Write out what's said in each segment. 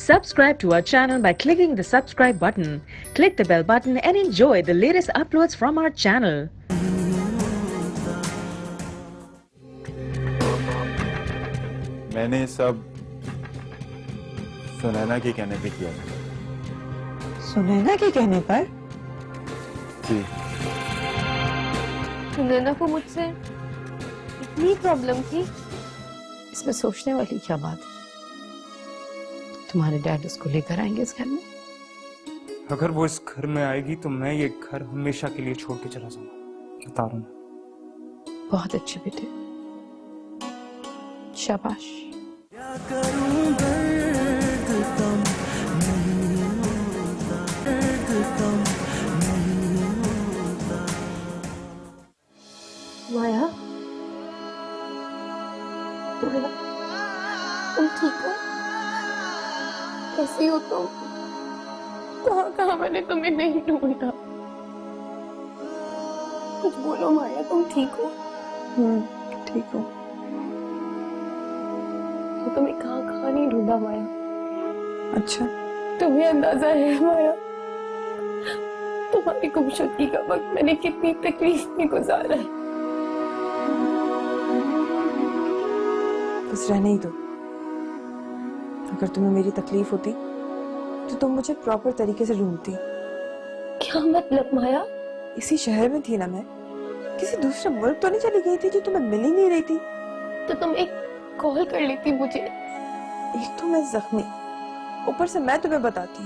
Subscribe to our channel by clicking the subscribe button. Click the bell button and enjoy the latest uploads from our channel. मैंने सब सुनैना के कहने पे किया था। सुनैना के कहने पर? जी। सुनैना को मुझसे इतनी प्रॉब्लम थी। इसमें सोचने वाली क्या बात है? तुम्हारे डैड उसको लेकर आएंगे इस घर में? अगर वो इस घर में आएगी तो मैं ये घर हमेशा के लिए छोड़ के चला जाऊंगा, बता रहा हूं। बहुत अच्छे बेटे, शाबाश। माया, तुम ठीक हो? कैसी हो तुम? कहाँ कहाँ मैंने तुम्हें नहीं ढूंढा। कुछ बोलो माया, तुम ठीक हो? ठीक हो। तो तुम्हें कहाँ कहाँ नहीं ढूंढा माया। अच्छा, तुम्हें अंदाजा है माया, तुम्हारी गुमशुदगी का वक्त मैंने कितनी तकलीफ में गुजारा है। बस रहने ही दो। अगर तुम्हें मेरी तकलीफ होती तो तुम मुझे प्रॉपर तरीके से ढूंढती। क्या मतलब माया? इसी शहर में थी ना मैं, किसी दूसरे मुल्क तो नहीं चली गई थी जो तुम्हें मिल ही नहीं रही थी। तो तुम एक कॉल कर लेती मुझे। एक तो मैं जख्मी, ऊपर से मैं तुम्हें बताती।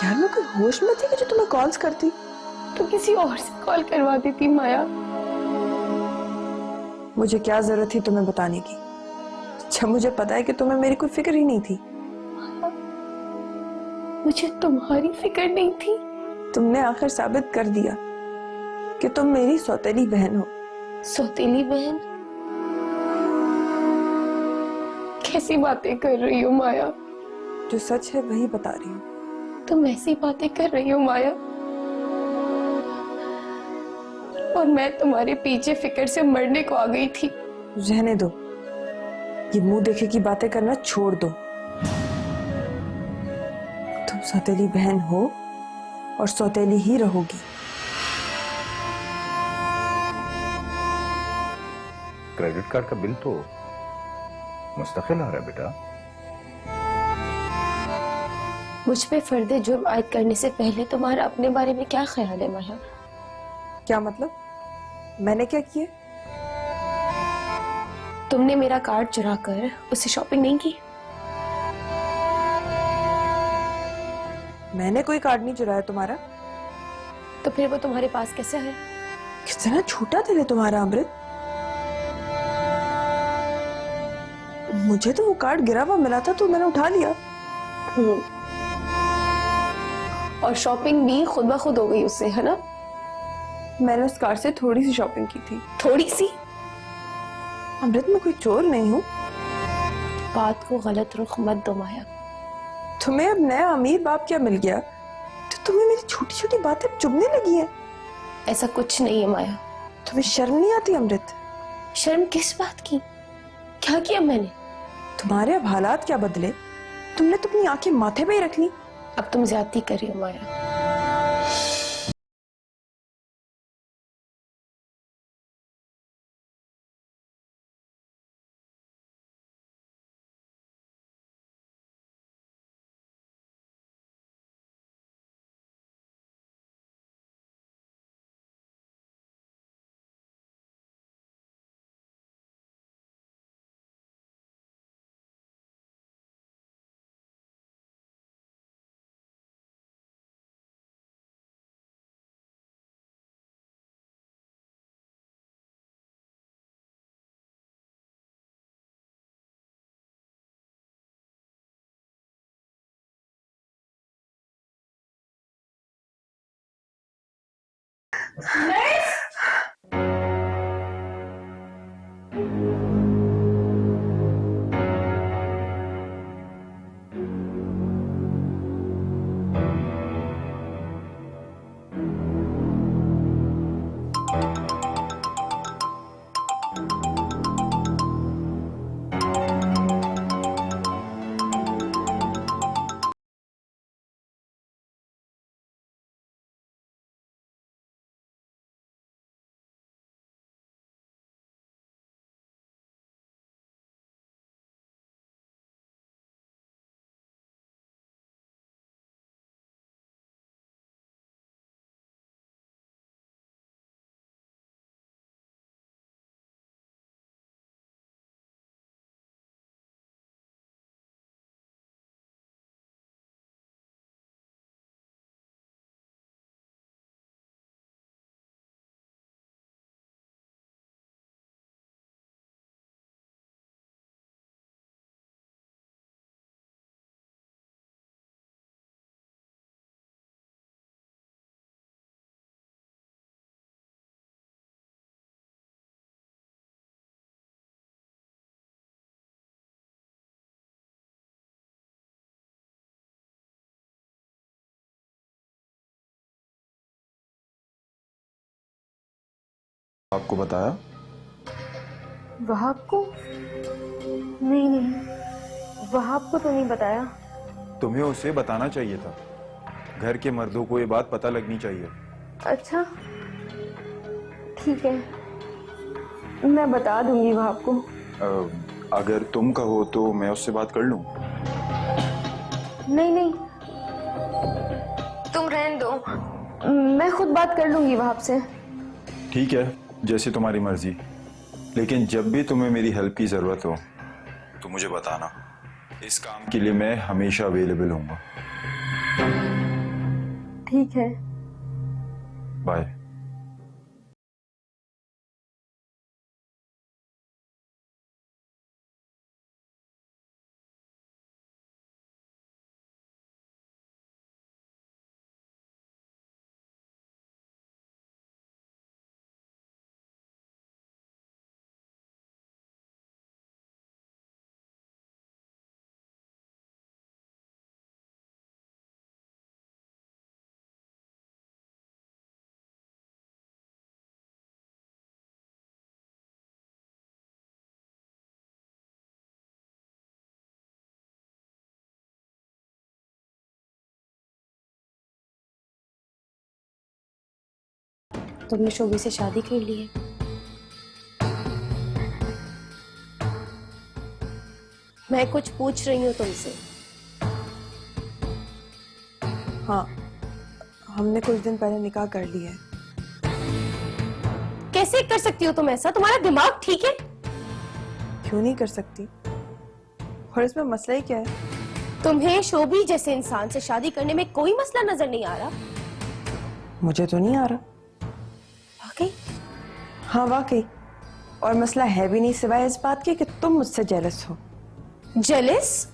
यार मैं कोई होश में थी कि जो तुम्हें कॉल्स करती? तो किसी और से कॉल करवा देती माया। मुझे क्या जरूरत थी तुम्हें बताने की, जब मुझे पता है कि तुम्हें मेरी कोई फिक्र ही नहीं थी। मुझे तुम्हारी फिक्र नहीं थी। तुमने आखिर साबित कर दिया कि तुम मेरी सौतेली बहन हो। सौतेली बहन? कैसी बातें कर रही हो माया? जो सच है वही बता रही हूँ। तुम ऐसी बातें कर रही हो माया, और मैं तुम्हारे पीछे फिक्र से मरने को आ गई थी। रहने दो, ये मुंह देखे की बातें करना छोड़ दो। तुम सौतेली बहन हो और सौतेली ही रहोगी। क्रेडिट कार्ड का बिल तो मुस्तकिल आ रहा है बेटा। मुझ पे फर्दे जुर्म आयद करने से पहले तुम्हारा अपने बारे में क्या ख्याल है माया? क्या मतलब? मैंने क्या किया? तुमने मेरा कार्ड चुरा कर उससे शॉपिंग नहीं की। मैंने कोई कार्ड नहीं चुराया तुम्हारा। तो फिर वो तुम्हारे पास कैसे है? कितना छोटा दिल है तुम्हारा अमृत। मुझे तो वो कार्ड गिरा हुआ मिला था तो मैंने उठा लिया। और शॉपिंग भी खुद ब खुद हो गई उससे, है ना? मैंने उस कार्ड से थोड़ी सी शॉपिंग की थी। थोड़ी सी? अमृत मैं कोई चोर नहीं हूँ। बात को गलत रुख मत दो माया। तुम्हें अब नया अमीर बाप क्या मिल गया तो तुम्हें मेरी छोटी छोटी बातें चुभने लगी है? ऐसा कुछ नहीं है माया। तुम्हें शर्म नहीं आती अमृत? शर्म किस बात की? क्या किया मैंने? तुम्हारे अब हालात क्या बदले? तुमने तो अपनी आंखें माथे पे ही रख ली। अब तुम ज्यादती कर रही हो माया। आपको बताया? वहाब को? नहीं नहीं, वहाब को तो नहीं बताया। तुम्हें उसे बताना चाहिए था। घर के मर्दों को ये बात पता लगनी चाहिए। अच्छा ठीक है, मैं बता दूंगी वहाब को। अगर तुम कहो तो मैं उससे बात कर लूं। नहीं नहीं, तुम रहने दो, मैं खुद बात कर लूंगी वहाब से। ठीक है, जैसे तुम्हारी मर्जी। लेकिन जब भी तुम्हें मेरी हेल्प की जरूरत हो तो मुझे बताना। इस काम के लिए मैं हमेशा अवेलेबल हूँगा। ठीक है, बाय। तुमने शोभी से शादी कर ली है? मैं कुछ पूछ रही हूँ तुमसे। हाँ, हमने कुछ दिन पहले निकाह कर लिया है। कैसे कर सकती हो तुम ऐसा? तुम्हारा दिमाग ठीक है? क्यों नहीं कर सकती? और इसमें मसला ही क्या है? तुम्हें शोभी जैसे इंसान से शादी करने में कोई मसला नजर नहीं आ रहा? मुझे तो नहीं आ रहा। वाकई? हाँ वाकई। और मसला है भी नहीं सिवाय इस बात के कि तुम मुझसे जेलस हो। जेलस?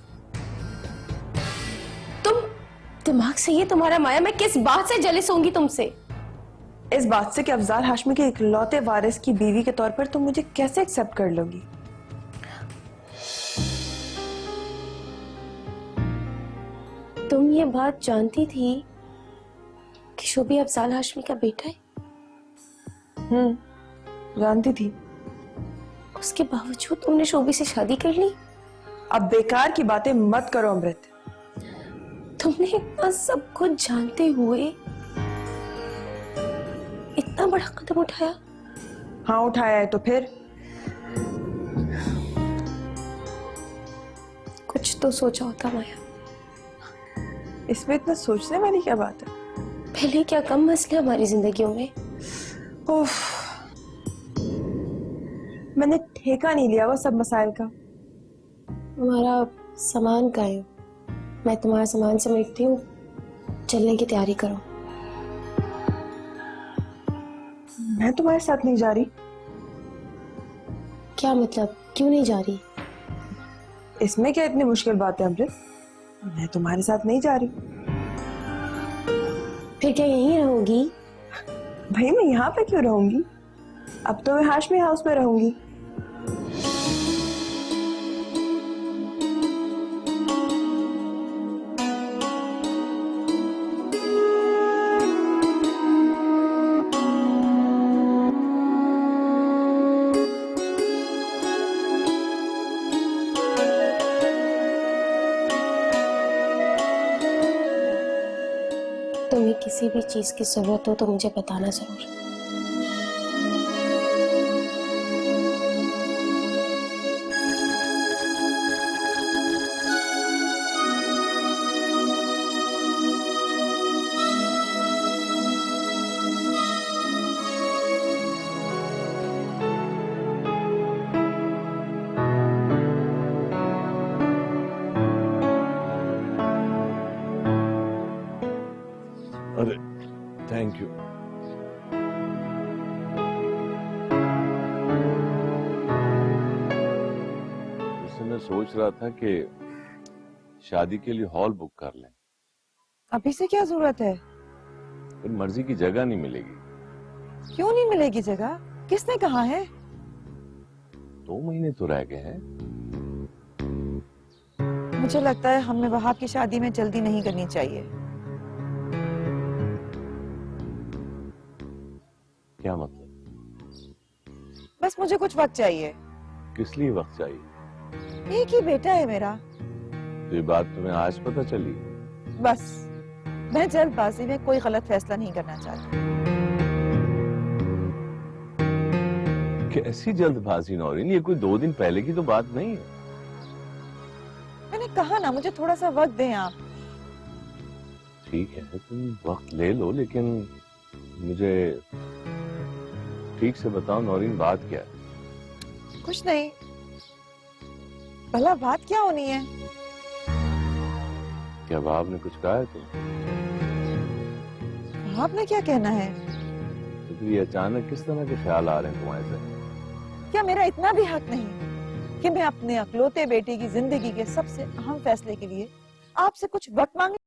तुम दिमाग से ये तुम्हारा माया, मैं किस बात से जेलस होंगी तुमसे? इस बात से कि अफजाल हाशमी के इकलौते वारिस की बीवी के तौर पर तुम मुझे कैसे एक्सेप्ट कर लोगी? तुम ये बात जानती थी कि शोभी अफजाल हाशमी का बेटा है? जानती थी। उसके बावजूद तुमने शोभी से शादी कर ली? अब बेकार की बातें मत करो अमृत। तुमने इतना सब कुछ जानते हुए इतना बड़ा कदम उठाया? हाँ उठाया है, तो फिर? कुछ तो सोचा होता माया। इसमें इतना सोचने वाली क्या बात है? पहले क्या कम मसले हमारी जिंदगियों में? उफ, मैंने ठेका नहीं लिया वो सब मसाइल का। हमारा सामान का है, मैं तुम्हारा सामान समेटती हूँ, चलने की तैयारी करो। मैं तुम्हारे साथ नहीं जा रही। क्या मतलब, क्यों नहीं जा रही? इसमें क्या इतनी मुश्किल बात है अमृत? मैं तुम्हारे साथ नहीं जा रही। फिर क्या यहीं रहोगी? भाई मैं यहाँ पे क्यों रहूंगी? अब तो मैं हाशमी हाउस में रहूंगी। तुम्हें किसी भी चीज की जरूरत हो तो मुझे बताना जरूर। अरे थैंक यू। वैसे मैं सोच रहा था कि शादी के लिए हॉल बुक कर लें। अभी से क्या जरूरत है? फिर मर्जी की जगह नहीं मिलेगी। क्यों नहीं मिलेगी जगह? किसने कहा है? 2 महीने तो रह गए हैं। मुझे लगता है हमें वहाब की शादी में जल्दी नहीं करनी चाहिए। क्या मतलब? बस मुझे कुछ वक्त चाहिए। किस लिए वक्त चाहिए? एक ही बेटा है मेरा। तो ये बात तुम्हें आज पता चली? बस मैं जल्दबाजी में कोई गलत फैसला नहीं करना चाहती। कैसी जल्दबाजी नौरीन, ये कोई 2 दिन पहले की तो बात नहीं है। मैंने कहा ना, मुझे थोड़ा सा वक्त दें आप। ठीक है, तुम वक्त ले लो, लेकिन मुझे ठीक से बताओ नौरीन, बात क्या है? कुछ नहीं। भला बात क्या होनी है? क्या बाप ने कुछ कहा है तुम? आपने क्या कहना है? तो फिर ये अचानक किस तरह के ख्याल आ रहे हैं तुम्हारे से? क्या मेरा इतना भी हक नहीं कि मैं अपने अकलौते बेटे की जिंदगी के सबसे अहम फैसले के लिए आपसे कुछ वक्त मांगे?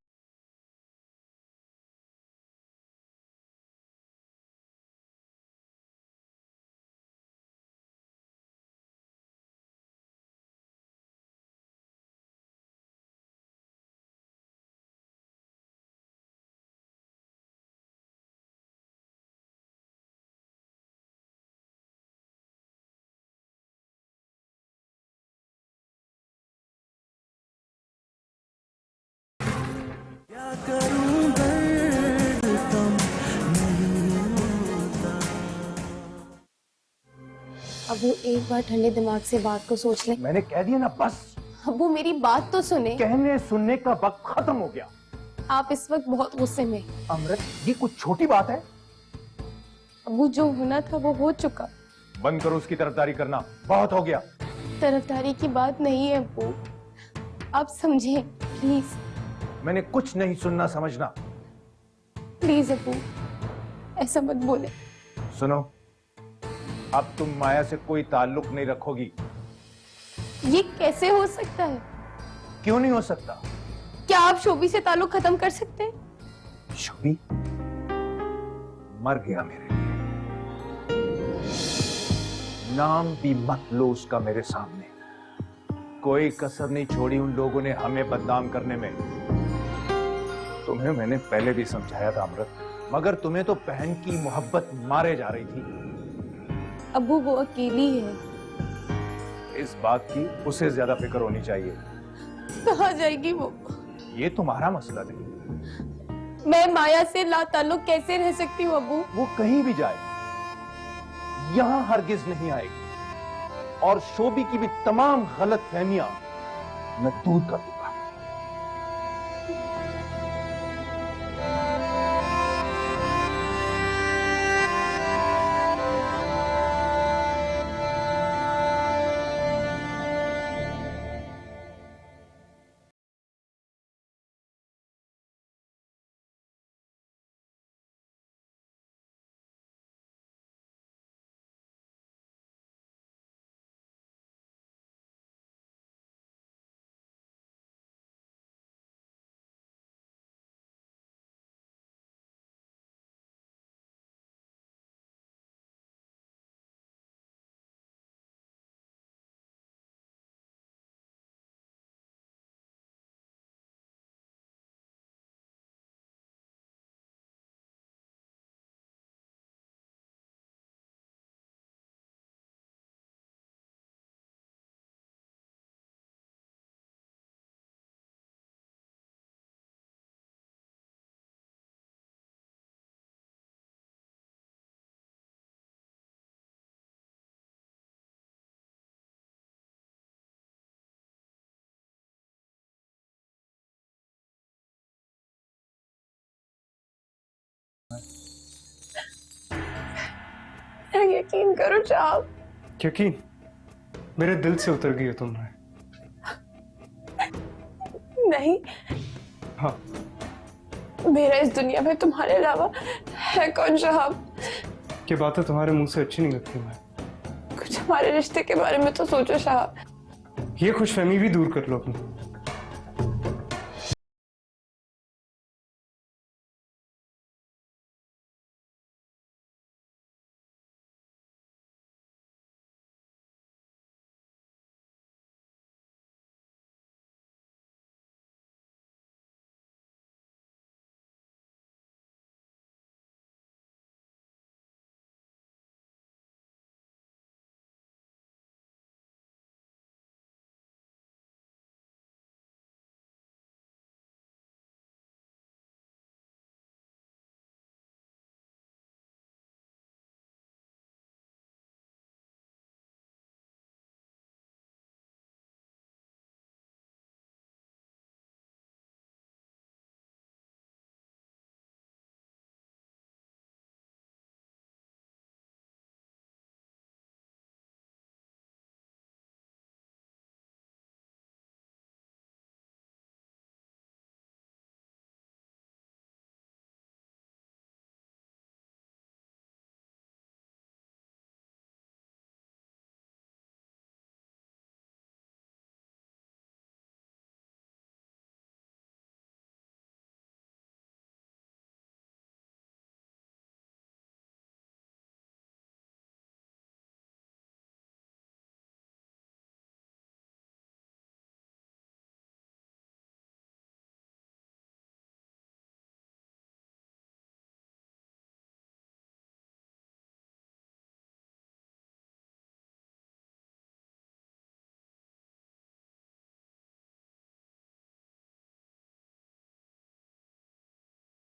अबू एक बार ठंडे दिमाग से बात को सोच ले। मैंने कह दिया ना, बस। अबू मेरी बात तो सुने। कहने सुनने का वक्त खत्म हो गया। आप इस वक्त बहुत गुस्से में। अमृत, ये कुछ छोटी बात है? अबू जो होना था वो हो चुका। बंद करो उसकी तरफदारी करना, बहुत हो गया। तरफदारी की बात नहीं है अबू, आप समझें प्लीज। मैंने कुछ नहीं सुनना समझना। प्लीज अबू ऐसा मत बोले। सुनो, अब तुम माया से कोई ताल्लुक नहीं रखोगी। ये कैसे हो सकता है? क्यों नहीं हो सकता? क्या आप शोभी से ताल्लुक खत्म कर सकते हैं? शोभी मर गया मेरे लिए। नाम भी मत लो उसका मेरे सामने। कोई कसर नहीं छोड़ी उन लोगों ने हमें बदनाम करने में। तुम्हें मैंने पहले भी समझाया था अमृत, मगर तुम्हें तो बहन की मोहब्बत मारे जा रही थी। अबू वो अकेली है। इस बात की उसे ज्यादा फिक्र होनी चाहिए। कहाँ जाएगी वो? ये तुम्हारा मसला नहीं। मैं माया से ला ताल्लुक कैसे रह सकती हूँ अबू? वो कहीं भी जाए, यहां हरगिज नहीं आएगी। और शोभी की भी तमाम गलत फहमियां मैं दूर कर दूंगा। यकीन करो चाप, यकीन मेरे दिल से उतर गई हो तुमने। नहीं हाँ, मेरा इस दुनिया में तुम्हारे अलावा है कौन शहाब? ये बातें तुम्हारे मुंह से अच्छी नहीं लगती। मैं कुछ हमारे रिश्ते के बारे में तो सोचो शहाब। ये खुशफहमी भी दूर कर लो अपनी।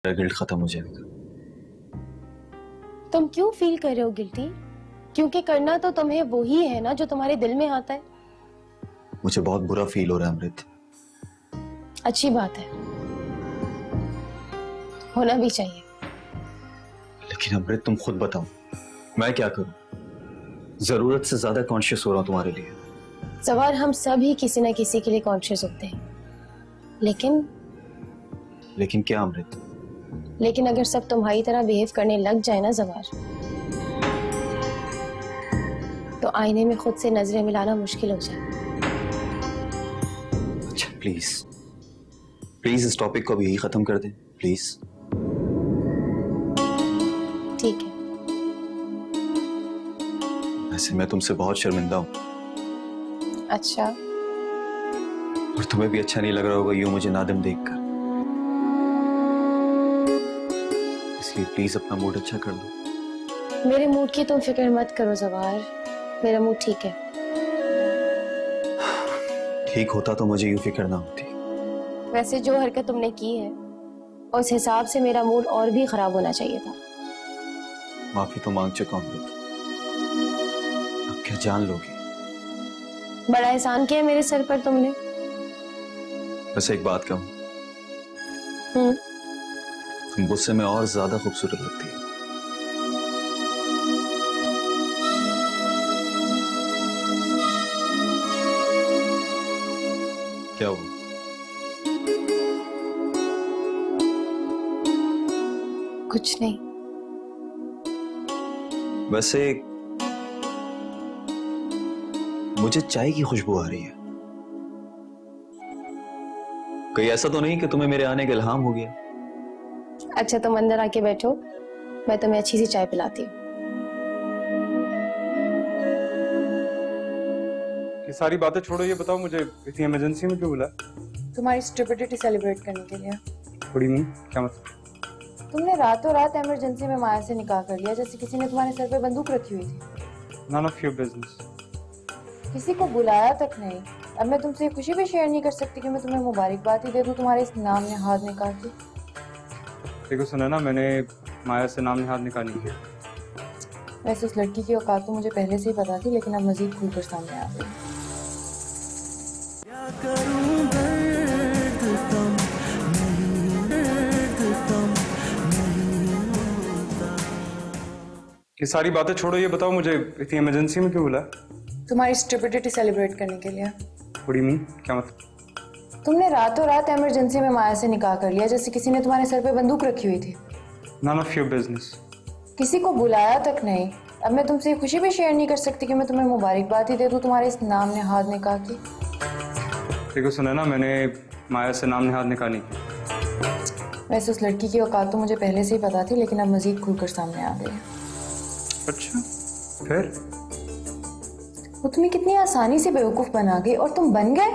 मेरा गिल्ट खत्म हो जाएगा। तुम क्यों फील कर रहे हो गिल्टी? क्योंकि करना तो तुम्हें वो ही है ना जो तुम्हारे दिल में आता है। मुझे बहुत बुरा फील हो रहा है अमृत। अच्छी बात है, होना भी चाहिए। लेकिन अमृत तुम खुद बताओ, मैं क्या करूं? जरूरत से ज्यादा कॉन्शियस हो रहा हूं तुम्हारे लिए। सवार हम सब ही किसी ना किसी के लिए कॉन्शियस होते हैं, लेकिन क्या अमृत? लेकिन अगर सब तुम्हारी तरह बिहेव करने लग जाए ना जवार, तो आईने में खुद से नजरें मिलाना मुश्किल हो जाए। अच्छा प्लीज इस टॉपिक को भी यही खत्म कर दें प्लीज। ठीक है। वैसे मैं तुमसे बहुत शर्मिंदा हूं, अच्छा, और तुम्हें भी अच्छा नहीं लग रहा होगा यूं मुझे नादिम देखकर। इसलिए प्लीज अपना मूड अच्छा कर दो। मेरे मूड की तुम फिक्र मत करो जवार, मेरा मूड ठीक है। ठीक होता तो मुझे यूं फिक्र ना होती। वैसे जो हरकत तुमने की है उस हिसाब से मेरा मूड और भी खराब होना चाहिए था। माफी तो मांग चुका हूं, अब क्या जान लोगे? बड़ा एहसान किया मेरे सर पर तुमने। बस एक बात कहूं, तुम गुस्से में और ज्यादा खूबसूरत लगती है। क्या हुआ? कुछ नहीं। वैसे मुझे चाय की खुशबू आ रही है। कहीं ऐसा तो नहीं कि तुम्हें मेरे आने का इल्हाम हो गया? अच्छा तुम अंदर आके बैठो, मैं तुम्हें अच्छी सी चाय पिलाती हूँ। ये सारी बातें छोड़ो, ये बताओ मुझे इतनी इमरजेंसी में क्यों बुला? तुम्हारी स्टुपिडिटी सेलिब्रेट करने के लिए। थोड़ी नहीं, क्या मतलब? तुमने रातों रात इमरजेंसी में माया से निकाह कर लिया, जैसे किसी ने तुम्हारे सर पे बंदूक रखी हुई थी। None of your business. किसी को बुलाया तक नहीं। अब मैं तुमसे ये खुशी भी शेयर नहीं कर सकती कि मैं तुम्हें मुबारकबाद ही दे दूं तुम्हारे इस नाम नेहाद निकाह की। देखो सुना ना, मैंने माया से नाम निहाद निकाह नहीं किया। वैसे उस लड़की की औकात तो मुझे पहले से ही पता थी, लेकिन अब मजीद खुलकर सामने आ गई। ये सारी बातें छोड़ो, ये बताओ मुझे इतनी इमरजेंसी में क्यों बुला? तुम्हारी स्टुपिडिटी सेलिब्रेट करने के लिए। थोड़ी नहीं, क्या मतलब? तुमने रातों रात इमरजेंसी में माया से निकाह कर लिया, जैसे किसी ने तुम्हारे सर पे बंदूक रखी हुई थी। None of your business. किसी को बुलाया तक नहीं। अब मैं तुमसे ये खुशी भी शेयर नहीं कर सकती कि मैं तुम्हें मुबारकबाद ही दे दूं तुम्हारे इस नाम नेहाद निकाह की। देखो सुना ना, मैंने माया से नाम निहाद निकाह नहीं किया। वैसे उस लड़की की औकात तो मुझे पहले से ही पता थी, लेकिन अब मजीद खुलकर सामने आ गई। अच्छा, फिर? वो तुम्हें कितनी आसानी से बेवकूफ बना गई और तुम बन गए।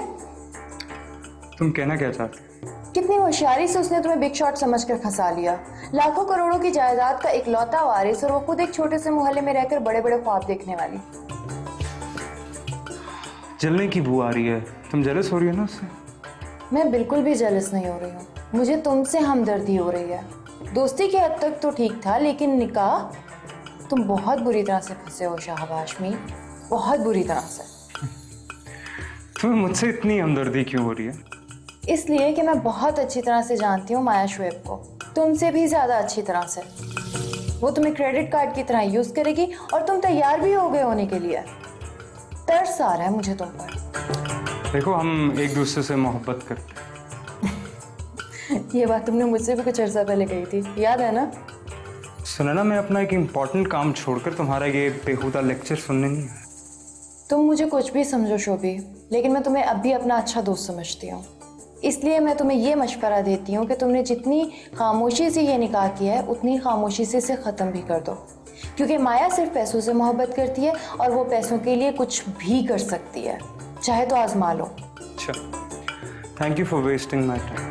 तुम कहना क्या चाहते हो? कितनी होशियारी से उसने तुम्हें बिग शॉट समझकर फंसा लिया। लाखों करोड़ों की जायदाद का इकलौता वारिस, और वो खुद एक छोटे से मोहल्ले में रहकर बड़े बड़े ख्वाब देखने वाली। जलने की बू आ रही है, तुम जेलस हो रही हो ना उससे? मैं बिल्कुल भी जेलस नहीं हो रही हूँ, मुझे तुमसे हमदर्दी हो रही है। दोस्ती की हद तक तो ठीक था, लेकिन निकाह, तुम बहुत बुरी तरह से फंसे हो शाहब हाशमी, बहुत बुरी तरह से। तुम्हें मुझसे इतनी हमदर्दी क्यों हो रही है? इसलिए कि मैं बहुत अच्छी तरह से जानती हूँ माया शुएब को, तुमसे भी ज्यादा अच्छी तरह से। वो तुम्हें क्रेडिट कार्ड की तरह यूज करेगी, और तुम तैयार भी हो गए होने के लिए। तरस आ रहा है मुझे तुम पर। देखो, हम एक दूसरे से मोहब्बत करते हैं। ये बात तुमने मुझसे भी कुछ अर्सा पहले कही थी, याद है ना? सुना ना, मैं अपना एक इम्पोर्टेंट काम छोड़कर तुम्हारा ये बेहुदा लेक्चर सुनने नहीं आया। तुम मुझे कुछ भी समझो शोभी, लेकिन मैं तुम्हें अब भी अपना अच्छा दोस्त समझती हूँ। इसलिए मैं तुम्हें ये मशवरा देती हूँ कि तुमने जितनी खामोशी से ये निकाह किया है, उतनी खामोशी से इसे ख़त्म भी कर दो। क्योंकि माया सिर्फ पैसों से मोहब्बत करती है, और वो पैसों के लिए कुछ भी कर सकती है। चाहे तो आजमा लो। अच्छा, thank you for wasting my time.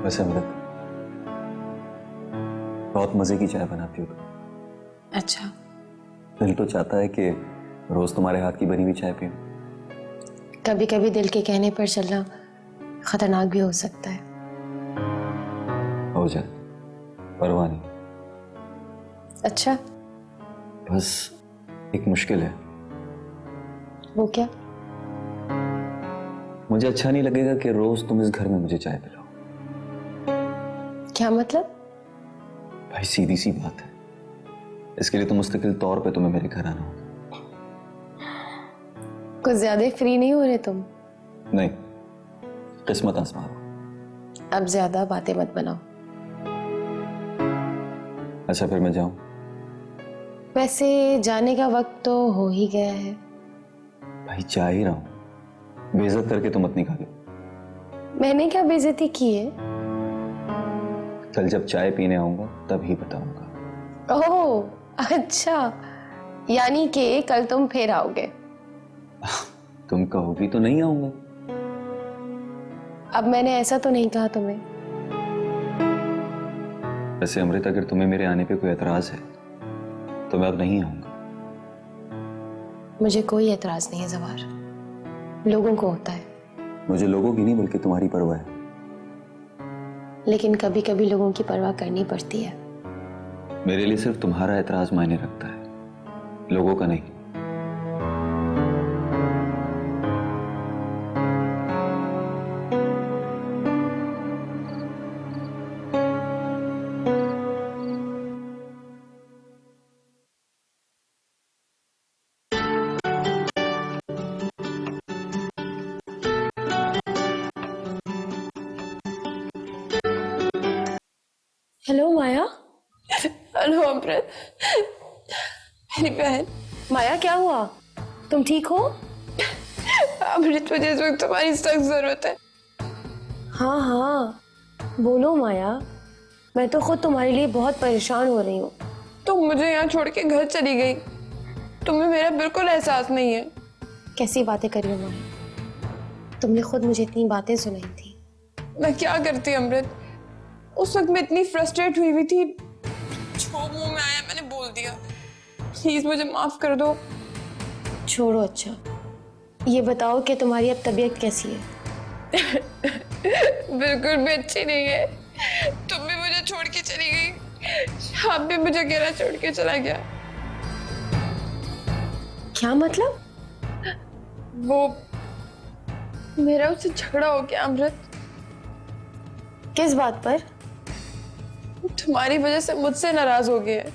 वैसे अमृत, बहुत मजे की चाय बनाती हो तुम। अच्छा, दिल तो चाहता है कि रोज तुम्हारे हाथ की बनी हुई चाय पीऊं। कभी कभी दिल के कहने पर चलना खतरनाक भी हो सकता है। हो जाए, परवाह नहीं। अच्छा, बस एक मुश्किल है। वो क्या? मुझे अच्छा नहीं लगेगा कि रोज तुम इस घर में मुझे चाय पिलाओ। क्या मतलब? भाई सीधी सी बात है, इसके लिए तो मुस्तकिल तौर पे तुम्हें मेरे घर आना होगा। कुछ ज्यादा फ्री नहीं हो रहे तुम? नहीं, किस्मत आजमाओ। अब ज्यादा बातें मत बनाओ। अच्छा फिर मैं जाऊं? वैसे जाने का वक्त तो हो ही गया है। भाई जा ही रहा हूं, बेइज्जत करके तुम मत निकालो। मैंने क्या बेइज्जती की है? कल जब चाय पीने आऊंगा तभी बताऊंगा। ओह अच्छा, यानी कि कल तुम फिर आओगे? तुम कहोगी तो नहीं आऊंगा। अब मैंने ऐसा तो नहीं कहा तुम्हें। वैसे अमृत, अगर तुम्हें मेरे आने पे कोई एतराज है तो मैं अब नहीं आऊंगा। मुझे कोई एतराज नहीं है जवार, लोगों को होता है। मुझे लोगों की नहीं बल्कि तुम्हारी परवाह है। लेकिन कभी कभी लोगों की परवाह करनी पड़ती है। मेरे लिए सिर्फ तुम्हारा एतराज मायने रखता है, लोगों का नहीं। हेलो माया। हेलो अमृत, मेरी बहन। माया क्या हुआ? तुम ठीक हो? अमृत, मुझे इस वक्त तुम्हारी सख्त जरूरत है। हाँ हाँ बोलो माया, मैं तो खुद तुम्हारे लिए बहुत परेशान हो रही हूँ। तुम मुझे यहाँ छोड़ के घर चली गई, तुम्हें मेरा बिल्कुल एहसास नहीं है। कैसी बातें कर रही हो माया? तुमने खुद मुझे इतनी बातें सुनाई थी। मैं क्या करती अमृत, उस वक्त मैं इतनी फ्रस्ट्रेट हुई हुई थी, जो मुंह में आया मैंने बोल दिया। प्लीज मुझे माफ कर दो। छोड़ो, अच्छा ये बताओ कि तुम्हारी अब तबीयत कैसी है? बिल्कुल भी अच्छी नहीं है। तुम भी मुझे छोड़ के चली गई, आप भी मुझे अकेला छोड़ के चला गया। क्या मतलब? वो मेरा उससे झगड़ा हो गया अमृत। किस बात पर? तुम्हारी वजह से मुझसे नाराज हो गया है।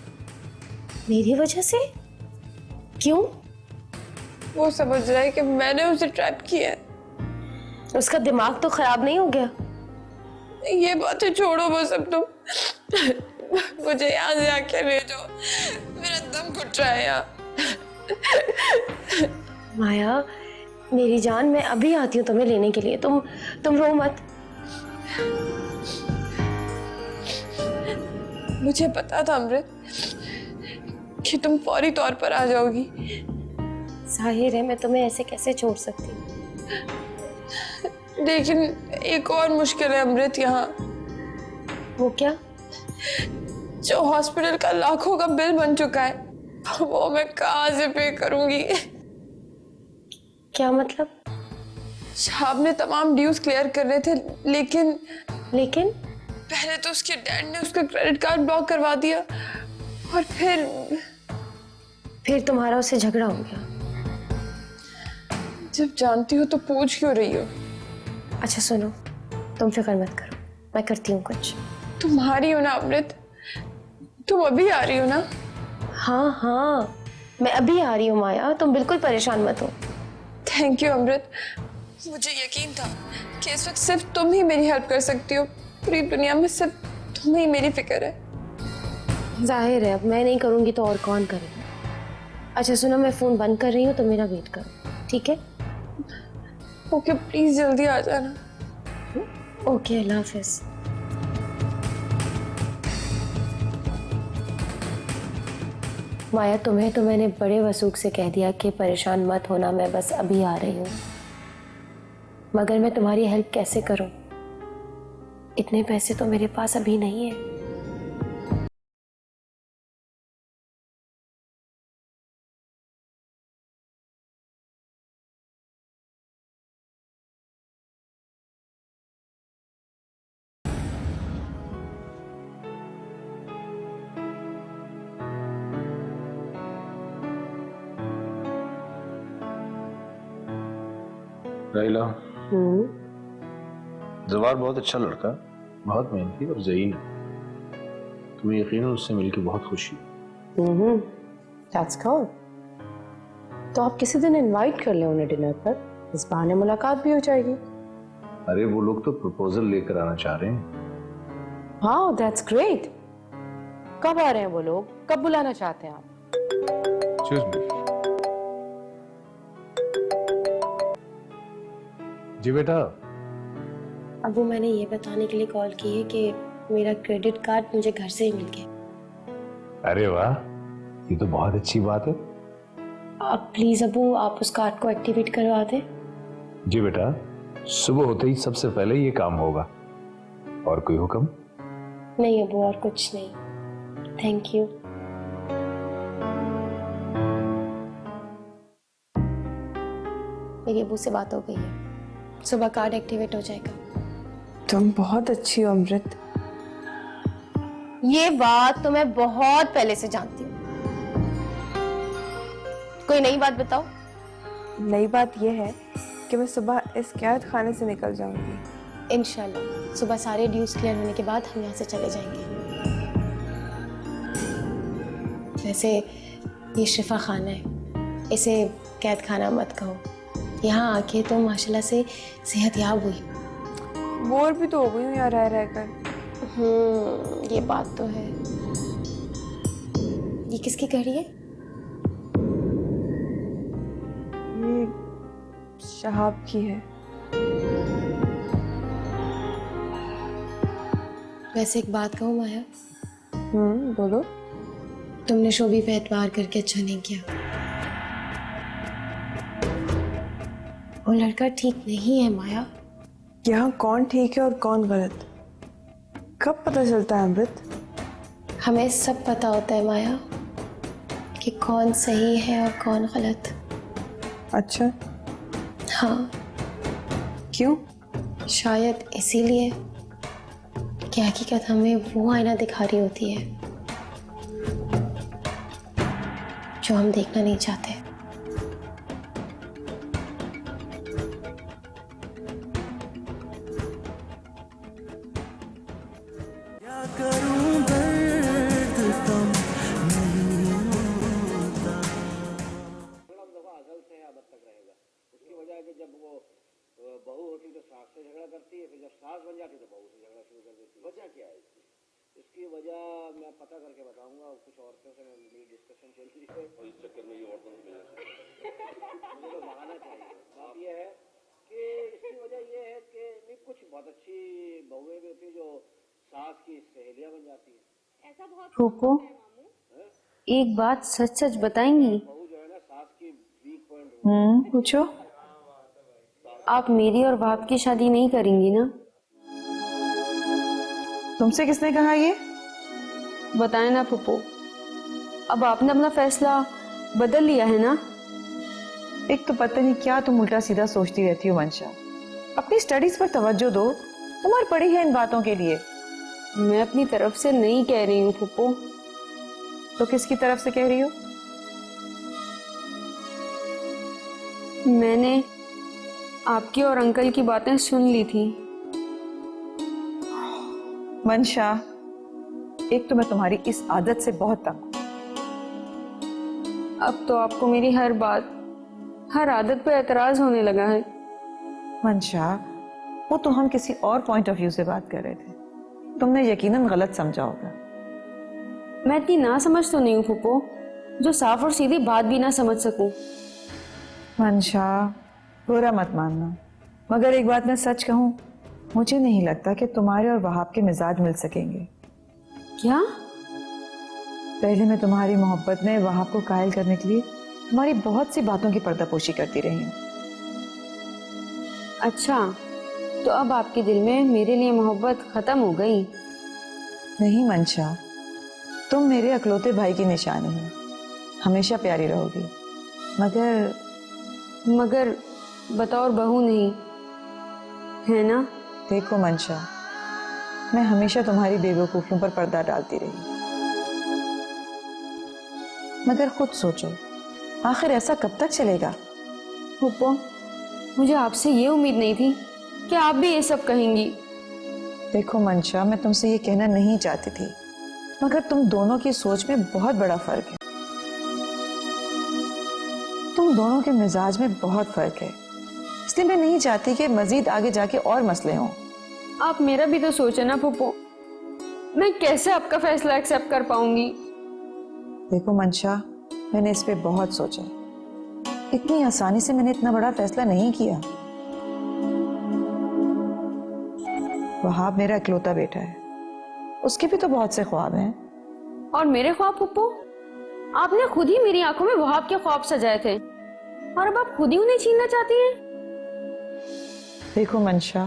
मेरी वजह से? क्यों? वो समझ रहा है कि मैंने उसे ट्रैप किया है। उसका दिमाग तो खराब नहीं हो गया? ये बातें छोड़ो वो सब तुम। मुझे यहाँ से आके ले जाओ, मेरा दम घुट रहा है यहाँ। माया मेरी जान, मैं अभी आती हूँ तुम्हें लेने के लिए। तुम रो मत। मुझे पता था अमृत कि तुम फौरी तौर पर आ जाओगी। जाहिर है मैं तुम्हें ऐसे कैसे छोड़ सकती हूँ। लेकिन एक और मुश्किल है अमृत यहाँ। वो क्या? जो हॉस्पिटल का लाखों का बिल बन चुका है, वो मैं कहाँ से पे करूंगी? क्या मतलब? साहब ने तमाम ड्यूज क्लियर करने थे, लेकिन पहले तो उसके डैड ने उसका क्रेडिट कार्ड ब्लॉक करवा दिया, और फिर तुम्हारा उससे झगड़ा हो गया। जब जानती हो तो पूछ क्यों रही हो? अच्छा सुनो, तुम फिक्र मत करो, मैं करती हूँ कुछ। तुम आ रही हो ना अमृत? तुम अभी आ रही हो ना? हाँ मैं अभी आ रही हूँ माया, तुम बिल्कुल परेशान मत हो। थैंक यू अमृत, मुझे यकीन था कि इस वक्त सिर्फ तुम ही मेरी हेल्प कर सकती हो। पूरी दुनिया में सिर्फ तुम ही मेरी फिक्र है। जाहिर है अब मैं नहीं करूंगी तो और कौन करेगा। अच्छा सुनो, मैं फोन बंद कर रही हूँ, तो मेरा वेट करो, ठीक है? ओके प्लीज जल्दी आ जाना। ओके, अल्लाह हाफिज। माया तुम्हें तो मैंने बड़े वसूख से कह दिया कि परेशान मत होना, मैं बस अभी आ रही हूँ। मगर मैं तुम्हारी हेल्प कैसे करूँ? इतने पैसे तो मेरे पास अभी नहीं है। राइला, जवार बहुत अच्छा लड़का, बहुत मेहनती और ज़हीन है। तुम्हें यकीनन उससे मिलकर बहुत खुशी है। That's good. तो आप किसी दिन इनवाइट कर लें उन्हें डिनर पर, इस बहाने मुलाकात भी हो जाएगी। अरे वो लोग तो प्रपोजल लेकर आना चाह रहे हैं। हाँ, that's great. कब आ रहे हैं वो लोग? कब बुलाना चाहते हैं आप? Excuse me. जी बेटा। अबू, मैंने ये बताने के लिए कॉल की है कि मेरा क्रेडिट कार्ड मुझे घर से ही मिल गया। अरे वाह, ये तो बहुत अच्छी बात है। आप प्लीज अबू, आप उस कार्ड को एक्टिवेट करवा दें। जी बेटा, सुबह होते ही सबसे पहले ये काम होगा। और कोई हुक्म? नहीं अबू, और कुछ नहीं। Thank you. मेरी अबू से बात हो गई है, सुबह कार्ड एक्टिवेट हो जाएगा। तुम बहुत अच्छी हो अमृत। ये बात तो मैं बहुत पहले से जानती हूँ। कोई नई बात बताओ। नई बात यह है कि मैं सुबह इस कैद खाने से निकल जाऊंगी। इंशाल्लाह सुबह सारे ड्यूज क्लियर होने के बाद हम यहाँ से चले जाएंगे। वैसे ये शिफा खाना है, इसे कैद खाना मत कहो। यहाँ आके तो माशाल्लाह से सेहतयाब हुई। बोर भी तो हो गई हूँ यहाँ रह रहकर। ये बात तो है। ये किसकी घड़ी है? ये शहाब की है। वैसे एक बात कहूँ माया, बोलो। तुमने शोभी पे एतबार करके अच्छा नहीं किया। वो लड़का ठीक नहीं है माया। यहाँ कौन ठीक है और कौन गलत कब पता चलता है अमृत? हमें सब पता होता है माया कि कौन सही है और कौन गलत। अच्छा, हाँ। क्यों? शायद इसीलिए कि हकीकत हमें वो आईना दिखा रही होती है जो हम देखना नहीं चाहते। बहू होती तो सास से झगड़ा करती है, फिर जब सास बन जाती तो बहू से झगड़ा शुरू कर देती है। वजह क्या है इसकी? इसकी वजह मैं पता करके बताऊंगा। कुछ औरतों से मेरी डिस्कशन चल रही है और इस चक्कर में ये औरतों से मुझे तो बहाना चाहिए। बात यह है कि इसकी वजह यह है कि नहीं, कुछ बहुत अच्छी बहुएं भी होती जो सास की सहेलियां बन जाती है। ऐसा बहुत फूफो, एक बात सच सच बताएंगी? बहू जो है ना, सास की वीक पॉइंट। पूछो। आप मेरी और बाप की शादी नहीं करेंगी ना? तुमसे किसने कहा ये? बताएं ना फूफो, अब आपने अपना फैसला बदल लिया है ना? एक तो पता नहीं क्या तुम उल्टा सीधा सोचती रहती हो मंशा। अपनी स्टडीज पर तवज्जो दो, उम्र पड़ी है इन बातों के लिए। मैं अपनी तरफ से नहीं कह रही हूँ फूफो। तो किसकी तरफ से कह रही हो? मैंने आपकी और अंकल की बातें सुन ली थी। मंशा, एक तो मैं तुम्हारी इस आदत से बहुत तंग हूं। अब तो आपको मेरी हर बात, हर आदत पे एतराज होने लगा है। मंशा, वो तो हम किसी और पॉइंट ऑफ व्यू से बात कर रहे थे, तुमने यकीनन गलत समझा होगा। मैं इतनी ना समझ तो नहीं हूँ फूफो जो साफ और सीधी बात भी ना समझ सकूं। मंशा, बुरा मत मानना, मगर एक बात मैं सच कहूं, मुझे नहीं लगता कि तुम्हारे और वहाब के मिजाज मिल सकेंगे। क्या? पहले मैं तुम्हारी मोहब्बत में वहाब को कायल करने के लिए तुम्हारी बहुत सी बातों की पर्दापोशी करती रही हूँ। अच्छा, तो अब आपके दिल में मेरे लिए मोहब्बत खत्म हो गई? नहीं मंशा, तुम मेरे अकलौते भाई की निशानी हो, हमेशा प्यारी रहोगी। मगर बतौर बहू नहीं, है ना? देखो मंशा, मैं हमेशा तुम्हारी बेवकूफियों पर पर्दा डालती रही, मगर खुद सोचो आखिर ऐसा कब तक चलेगा? फूफो, मुझे आपसे ये उम्मीद नहीं थी कि आप भी ये सब कहेंगी। देखो मंशा, मैं तुमसे ये कहना नहीं चाहती थी, मगर तुम दोनों की सोच में बहुत बड़ा फर्क है, तुम दोनों के मिजाज में बहुत फर्क है, इसलिए मैं नहीं चाहती कि मजीद आगे जाके और मसले हों। आप मेरा भी तो सोचे ना फूफो, मैं कैसे आपका फैसला एक्सेप्ट कर पाऊंगी? देखो मंशा, मैंने इस पे बहुत सोचा, इतनी आसानी से मैंने इतना बड़ा फैसला नहीं किया। वहाब मेरा इकलौता बेटा है, उसके भी तो बहुत से ख्वाब हैं। और मेरे ख्वाब फूफो? आपने खुद ही मेरी आंखों में वहाब के ख्वाब सजाए थे और अब आप खुद ही उन्हें छीनना चाहती हैं। देखो मंशा,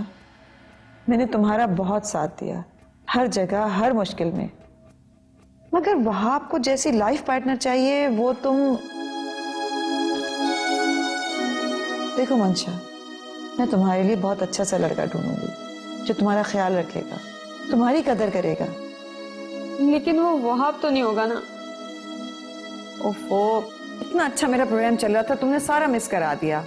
मैंने तुम्हारा बहुत साथ दिया हर जगह, हर मुश्किल में, मगर वहाब को जैसी लाइफ पार्टनर चाहिए वो तुम। देखो मंशा, मैं तुम्हारे लिए बहुत अच्छा सा लड़का ढूंढूंगी जो तुम्हारा ख्याल रखेगा, तुम्हारी कदर करेगा। लेकिन वो वहाब तो नहीं होगा ना? ओफो, इतना अच्छा मेरा प्रोग्राम चल रहा था, तुमने सारा मिस करा दिया।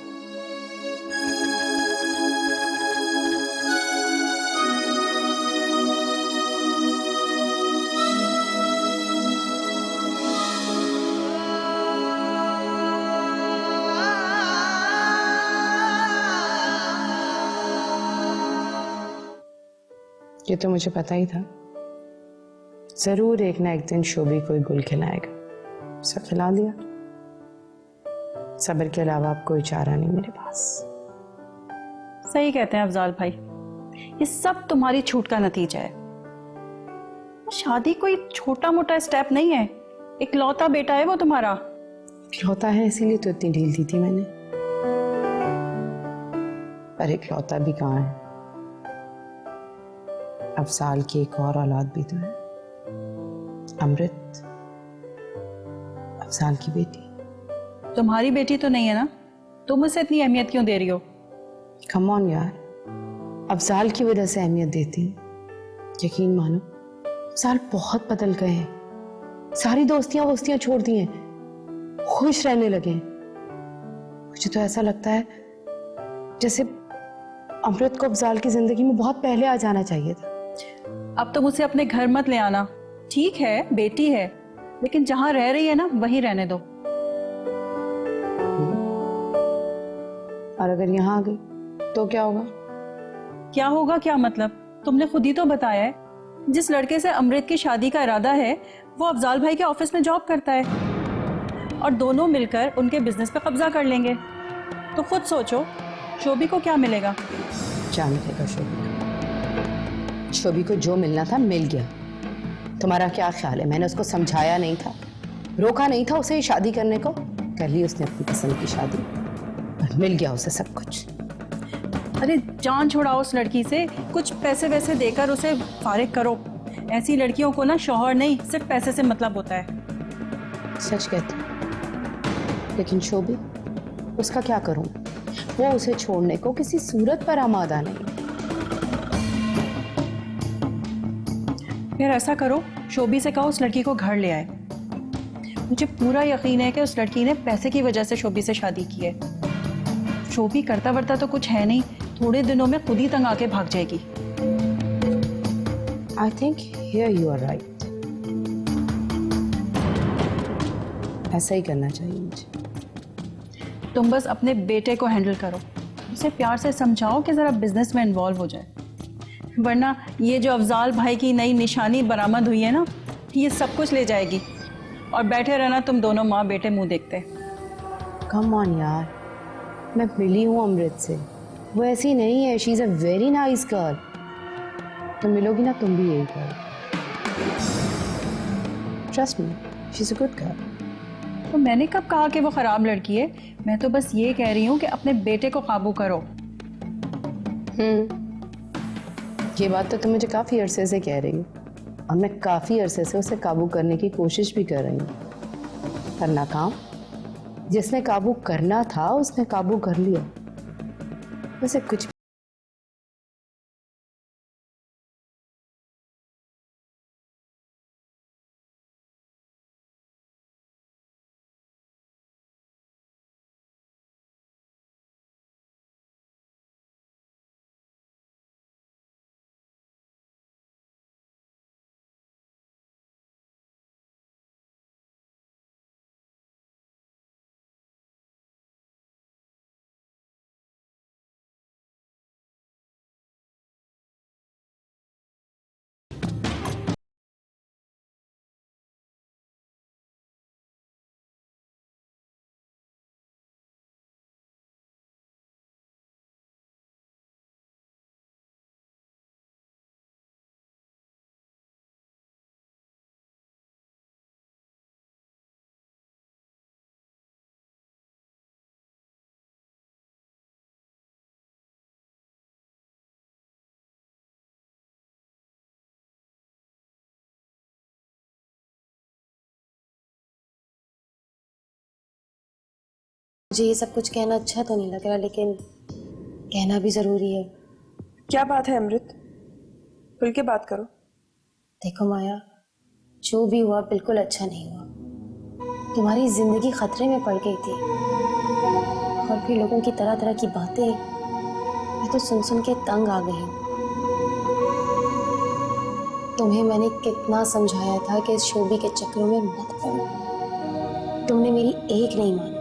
ये तो मुझे पता ही था, जरूर एक ना एक दिन शोभी कोई गुल खिलाएगा। सब खिला दिया। सब्र के अलावा अब कोई चारा नहीं मेरे पास। सही कहते हैं अफजाल भाई, ये सब तुम्हारी छूट का नतीजा है। शादी कोई छोटा मोटा स्टेप नहीं है, इकलौता बेटा है वो तुम्हारा। इकलौता है इसीलिए तो इतनी ढील दी थी मैंने, पर इकलौता भी कहाँ है। अफजाल की एक और औलाद भी तो है, अमृत, अफजाल की बेटी। तुम्हारी बेटी तो नहीं है ना, तुम उसे इतनी अहमियत क्यों दे रही हो? कम ऑन यार, अफजाल की वजह से अहमियत देती है। यकीन मानो अफजाल बहुत बदल गए हैं, सारी दोस्तियां वोस्तियां छोड़ दी हैं, खुश रहने लगे हैं। मुझे तो ऐसा लगता है जैसे अमृत को अफजाल की जिंदगी में बहुत पहले आ जाना चाहिए था। अब तुम उसे अपने घर मत ले आना, ठीक है बेटी है, लेकिन जहां रह रही है ना वहीं रहने दो। और अगर यहाँ आ गई तो क्या होगा? क्या होगा क्या मतलब? तुमने खुद ही तो बताया है, जिस लड़के से अमृत की शादी का इरादा है वो अफजाल भाई के ऑफिस में जॉब करता है और दोनों मिलकर उनके बिजनेस पे कब्जा कर लेंगे। तो खुद सोचो शोभी को क्या मिलेगा? क्या मिलेगा शोभी को? शोभी को जो मिलना था मिल गया। तुम्हारा क्या ख्याल है, मैंने उसको समझाया नहीं था, रोका नहीं था उसे शादी करने को? कर ली उसने अपनी पसंद की शादी और मिल गया उसे सब कुछ। अरे जान छुड़ाओ उस लड़की से, कुछ पैसे वैसे देकर उसे फारिग करो। ऐसी लड़कियों को ना शौहर नहीं सिर्फ पैसे से मतलब होता है। सच कहती, लेकिन शोभी, उसका क्या करूं? वो उसे छोड़ने को किसी सूरत पर आमादा नहीं। फिर ऐसा करो, शोभी से कहो उस लड़की को घर ले आए। मुझे पूरा यकीन है कि उस लड़की ने पैसे की वजह से शोभी से शादी की है। शोभी करता वर्ता तो कुछ है नहीं, थोड़े दिनों में खुद ही तंग आके भाग जाएगी। I think here you are right. ऐसा ही करना चाहिए मुझे। तुम बस अपने बेटे को हैंडल करो, उसे प्यार से समझाओ कि जरा बिजनेस में इन्वॉल्व हो जाए, वरना ये जो अफजाल भाई की नई निशानी बरामद हुई है ना, ये सब कुछ ले जाएगी और बैठे रहना तुम दोनों माँ बेटे मुंह देखते। कम ऑन यार, मैं मिली हूँ अमृत से, वो ऐसी नहीं है, she is a very nice girl. तुम मिलोगी ना, तुम भी यही करो, trust me, she is a good girl. तो मैंने कब कहा कि वो खराब लड़की है? मैं तो बस ये कह रही हूँ कि अपने बेटे को काबू करो। ये बात तो तुम मुझे काफी अरसे से कह रही हो और मैं काफी अरसे से उसे काबू करने की कोशिश भी कर रही हूँ, पर नाकाम। जिसने काबू करना था उसने काबू कर लिया। वैसे कुछ मुझे ये सब कुछ कहना अच्छा तो नहीं लग रहा, लेकिन कहना भी जरूरी है। क्या बात है अमृत? खुल के बात करो। देखो माया, जो भी हुआ बिल्कुल अच्छा नहीं हुआ। तुम्हारी जिंदगी खतरे में पड़ गई थी और फिर लोगों की तरह तरह की बातें मैं तो सुन सुन के तंग आ गई हूँ। तुम्हें मैंने कितना समझाया था कि इस शोभी के चक्रों में मत पड़ो। तुमने मेरी एक नहीं मानी,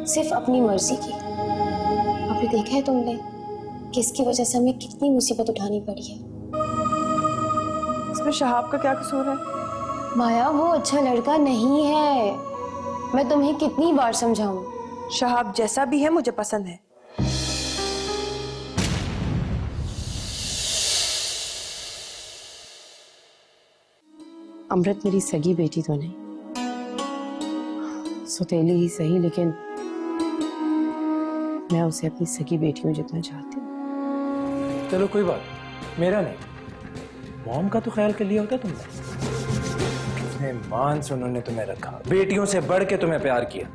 सिर्फ अपनी मर्जी की। अभी देखा है तुमने कि इसकी वजह से हमें कितनी मुसीबत उठानी पड़ी है। इसमें शहाब का क्या कसूर है? माया, वो अच्छा लड़का नहीं है। मैं तुम्हें कितनी बार समझाऊं। शहाब जैसा भी है मुझे पसंद है। अमृत मेरी सगी बेटी तो नहीं, सौतेली ही सही, लेकिन मैं उसे अपनी सगी बेटी हूं जितना चाहती हूँ। चलो कोई बात, मेरा नहीं, मॉम का तो ख्याल कर लिया होता तुमने। कितने मान से उन्होंने तुम्हें रखा, बेटियों से बढ़ के तुम्हें प्यार किया।